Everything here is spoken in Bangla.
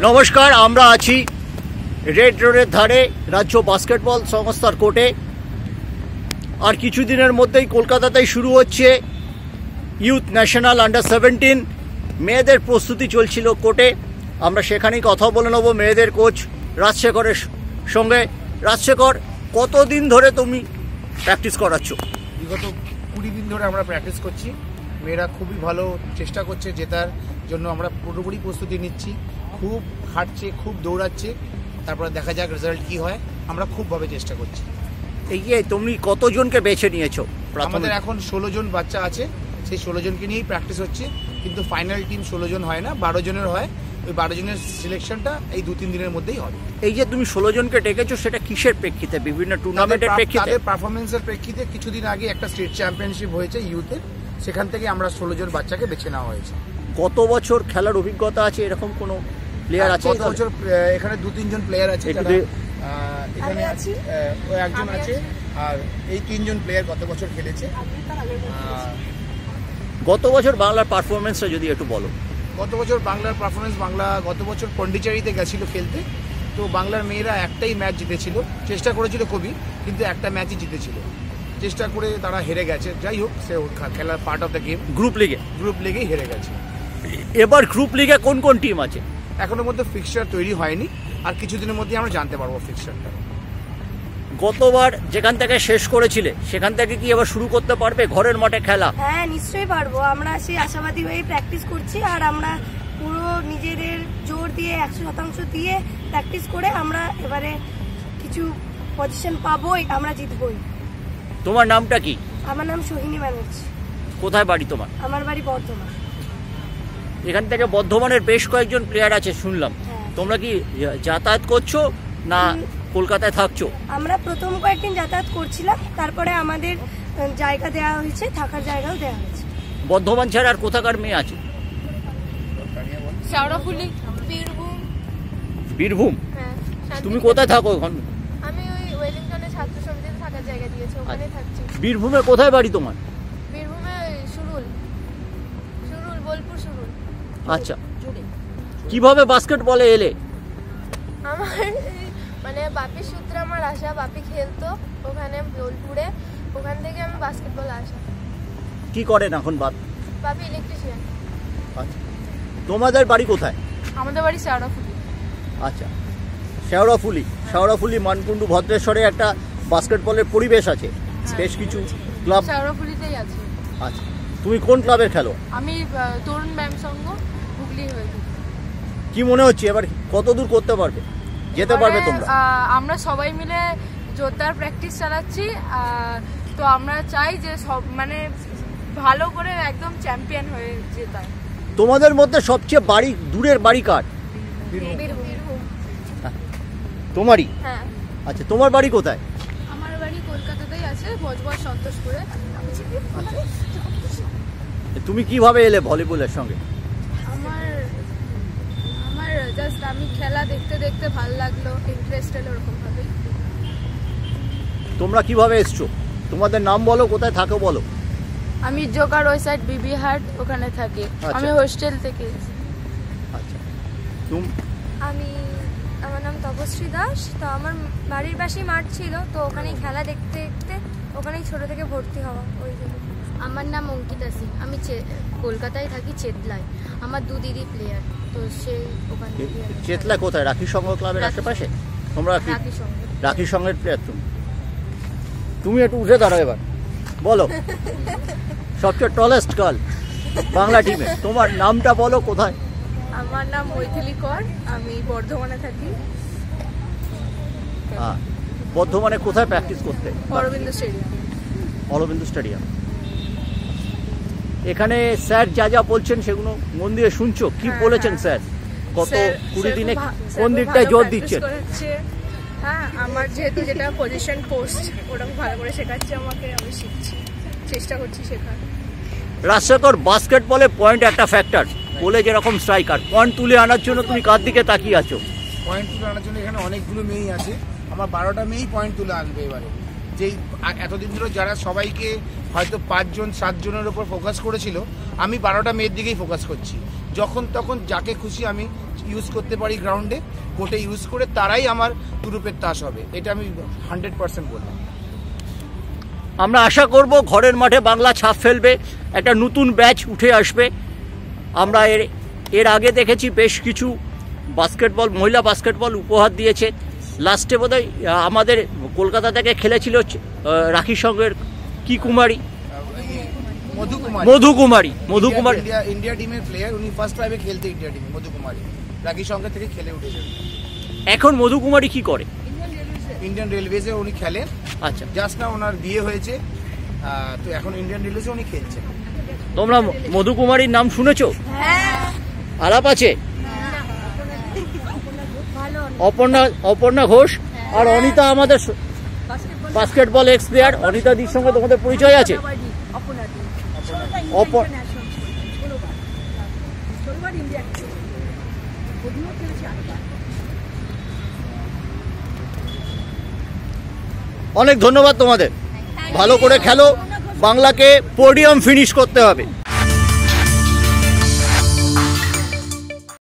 নমস্কার, আমরা আছি রেড রোডের ধারে রাজ্য বাস্কেটবল সংস্থার কোর্টে। আর কিছুদিনের মধ্যেই কলকাতাতেই শুরু হচ্ছে ইউথ ন্যাশনাল আন্ডার 17 মেয়েদের প্রস্তুতি চলছিল কোর্টে। আমরা সেখানেই কথা বলে নেব মেয়েদের কোচ রাজশেখরের সঙ্গে। রাজশেখর, কতদিন ধরে তুমি প্র্যাকটিস করাচ্ছ? বিগত 20 দিন ধরে আমরা প্র্যাকটিস করছি। মেয়েরা খুবই ভালো চেষ্টা করছে জেতার জন্য, আমরা পুরোপুরি প্রস্তুতি নিচ্ছি। খুব খাটছে, খুব দৌড়াচ্ছে, তারপরে দেখা যাক রেজাল্ট কি হয়। আমরা খুবভাবে চেষ্টা করছি। এই যে তুমি কতজনকে বেছে নিয়েছো? আমাদের এখন 16 জন বাচ্চা আছে, সেই 16 জনকে নিয়েই প্র্যাকটিস হচ্ছে। কিন্তু ফাইনাল টিম 16 জন হয় না, 12 জনের হয়। ওই 12 জনের সিলেকশনটা এই 2-3 দিনের মধ্যেই হবে। এই যে তুমি 16 জনকে ডেকেছো, সেটা কিসের প্রেক্ষিতে? বিভিন্ন টুর্নামেন্টের প্রেক্ষিতে? তাদের পারফরমেন্সের প্রেক্ষিতে। কিছুদিন আগে একটা স্টেট চ্যাম্পিয়নশিপ হয়েছে ইউথের, সেখান থেকে আমরা 16 জন বাচ্চাকে বেছে নেওয়া হয়েছে। গত বছর খেলার অভিজ্ঞতা আছে এরকম কোনো প্লেয়ার আছে? গত বছর এখানে 2-3 জন প্লেয়ার আছে, এখানে আছে, ও একজন আছে, আর এই 3 জন প্লেয়ার গত বছর খেলেছে। গত বছর বাংলার পারফরমেন্সটা যদি একটু বলো। গত বছর বাংলার পারফরমেন্স, বাংলা গত বছর পন্ডিচেরিতে গেছিল খেলতে। তো বাংলার মেয়েরা একটাই ম্যাচ জিতেছিল, চেষ্টা করেছিল খুবই, কিন্তু একটা ম্যাচই জিতেছিল। চেষ্টা করে তারা হেরে গেছে। যাই হোক, সে খেলার part of the game. Group লিগেই হেরে গেছে। এবার গ্রুপ লিগে কোন কোন টিম আছে? এখনোর মধ্যে ফিক্সচার তৈরি হয়নি, আর কিছুদিনের মধ্যে আমরা জানতে পারবো ফিক্সচারটা। গতবার যেখান থেকে শেষ করেছিলে সেখান থেকে কি এবার শুরু করতে পারবে ঘরের মাঠে খেলা? হ্যাঁ, নিশ্চয়ই পারবো। আমরা সেই আশাবাদী হয়ে প্র্যাকটিস করছি, আর আমরা পুরো নিজেদের জোর দিয়ে 100% দিয়ে প্র্যাকটিস করে আমরা এবারে কিছু পজিশন পাবোই, আমরা জিতবই। তোমার নামটা কি? আমার নাম সোহিনী ব্যানার্জি। কোথায় বাড়ি তোমার? আমার বাড়ি বর্ধমান। এখান থেকে বর্ধমানের বেশ কয়েকজন প্লেয়ার আছে শুনলাম। তোমরা কি যাতায়াত করছো না কলকাতায় থাকছো? আমরা প্রথম কয়েকদিন যাতায়াত করছিলাম, তারপরে আমাদের জায়গা দেওয়া হয়েছে, থাকার জায়গাও দেওয়া হয়েছে। বর্ধমান ছাড়া আর কোথাকার মেয়ে আছে? শেওড়াফুলি, বীরভূম। হ্যাঁ। তুমি কোথায় থাকো এখন? আমি ওই ওয়েলিংটনে ছাত্র সমিতিতে থাকার জায়গা দিয়েছে, ওখানে থাকছি। বীরভূমে কোথায় বাড়ি তোমার? বীরভূমে সুরুল, বোলপুর সুরুল। আচ্ছা, কিভাবে বাস্কেটবলে এলে? আমার মানে বাপির সূত্রে আমার আসা, বাপি খেলতো ওখানে বোলপুরে, ওখান থেকে আমি বাস্কেটবল আসা। কি করেন এখন বাপি ইলেকট্রিশিয়ান। আচ্ছা, তোমাদের বাড়ি কোথায়? আমাদের বাড়ি শেওড়াফুলি। আচ্ছা, শেওড়াফুলি মানকুণ্ডু ভদ্রেশ্বরে একটা বাস্কেটবলের পরিবেশ আছে, বেশ কিছু ক্লাব শেওড়াফুলিতেই আছে। আচ্ছা, তুমি কোন ক্লাবের খেলো? আমি তরুণ ব্যায়াম সংঘ হুগলি হয়ে। কি মনে হচ্ছে এবার কত দূর করতে পারবে, যেতে পারবে তোমরা? আমরা সবাই মিলে জোরদার প্র্যাকটিস চালাচ্ছি। তো আমরা চাই যে সব মানে ভালো করে একদম চ্যাম্পিয়ন হয়ে যেতে। তোমাদের মধ্যে সবচেয়ে দূরের বাড়ি কার? বীরভূম। তোমারই? হ্যাঁ। আচ্ছা, তোমার বাড়ি কোথায়? আমার বাড়ি কলকাতাতেই আছে, ভোজবর সন্তোষপুরে। তুমি কিভাবে এলে ভলিবলের সঙ্গে? আমার জাস্ট আমি খেলা দেখতে দেখতে ভালো লাগলো, ইন্টারেস্ট এলো ওরকম ভাবে। তোমরা কিভাবে এসছো? তোমাদের নাম বলো, কোথায় থাকো বলো। আমি জোকার ওই সাইড বিবি হাট, ওখানে থাকি। আমি হোস্টেল থেকে। আচ্ছা, আমার নাম তপশ্রী দাস। তো আমার বাড়ির পাশেই মাঠ ছিল, তো ওখানেই খেলা দেখতে দেখতে ওখানেই ছোট থেকে ভর্তি হওয়া। ওই জন্য। আমার নাম অঙ্কিতা সিং, আমি কলকাতায় থাকি, চেতলায়। আমার 2 দিদি প্লেয়ার, তো সেই ওখানে। চেতলা কোথায়? রাখি সংঘ ক্লাবের আশেপাশে? তোমরা রাখি সংঘের প্লেয়ার? তুমি একটু উঠে দাঁড়াও এবার, বলো। সবচেয়ে টলেস্ট গার্ল বাংলা টিমে, তোমার নামটা বলো, কোথায়? আমার নাম মৈথিলি কর, আমি বর্ধমানে থাকি। বর্ধমানে কোথায় প্র্যাকটিস করতে? অরবিন্দ স্টেডিয়াম। এখানে স্যার যা যা বলছেন সেগুলো মন দিয়ে শুনছো? কি বলেছেন স্যার? গত 20 দিনে কোন দিকটায় জোর দিচ্ছেন? হ্যাঁ, আমার যেহেতু যেটা পজিশন পোস্ট, ওটা ভালো করে শেখাচ্ছে আমাকে, আমি শিখছি, চেষ্টা করছি শেখার। রাজশেখর, বাস্কেটবলে পয়েন্ট একটা ফ্যাক্টর, বলে যেরকম স্ট্রাইকার, পয়েন্ট তুলে আনার জন্য তুমি কার দিকে তাকিয়ে আছো? পয়েন্ট তুলে আনার জন্য এখানে অনেকগুলো মেয়েই আছে। আমার 12টা মেয়েই পয়েন্ট তুলে আনবে এবারে। যেই এতদিন ধরে যারা সবাইকে হয়তো 5 জন 7 জনের উপর ফোকাস করেছিল, আমি 12টা মেয়ের দিকেই ফোকাস করছি। যখন তখন যাকে খুশি আমি ইউজ করতে পারি গ্রাউন্ডে, কোর্টে ইউজ করে তারাই আমার তুরুপের তাস হবে, এটা আমি 100% বললাম। আমরা আশা করব ঘরের মাঠে বাংলা ছাপ ফেলবে, একটা নতুন ব্যাচ উঠে আসবে। আমরা এর আগে দেখেছি বেশ কিছু বাস্কেটবল, মহিলা বাস্কেটবল উপহার দিয়েছে। লাস্টে বোধহয় আমাদের কলকাতা থেকে খেলেছিল রাখি সঙ্গের কি কুমারী, মধুকুমারী ইন্ডিয়া টিমের প্লেয়ার, উনি ফার্স্ট টাইমে খেলতে ইন্ডিয়া টিমে, মধুকুমারী রাখি সঙ্গে থেকে খেলে উঠেছেন। এখন মধুকুমারী কি করে? ইন্ডিয়ান রেলওয়েজে উনি খেলেন। আচ্ছা, জাস্ট না ওনার বিয়ে হয়েছে, তো এখন ইন্ডিয়ান রেলওয়েজে উনি খেলছেন। তোমরা মধুকুমারীর নাম শুনেছো? আলাপ আছে? অপর্ণা ঘোষ আর অনিতা, আমাদের বাস্কেটবল এক্স প্লেয়ার অনিতাদির সঙ্গে তোমাদের পরিচয় আছে? অনেক ধন্যবাদ তোমাদের, ভালো করে খেলো, বাংলাকে পোডিয়াম ফিনিশ করতে হবে।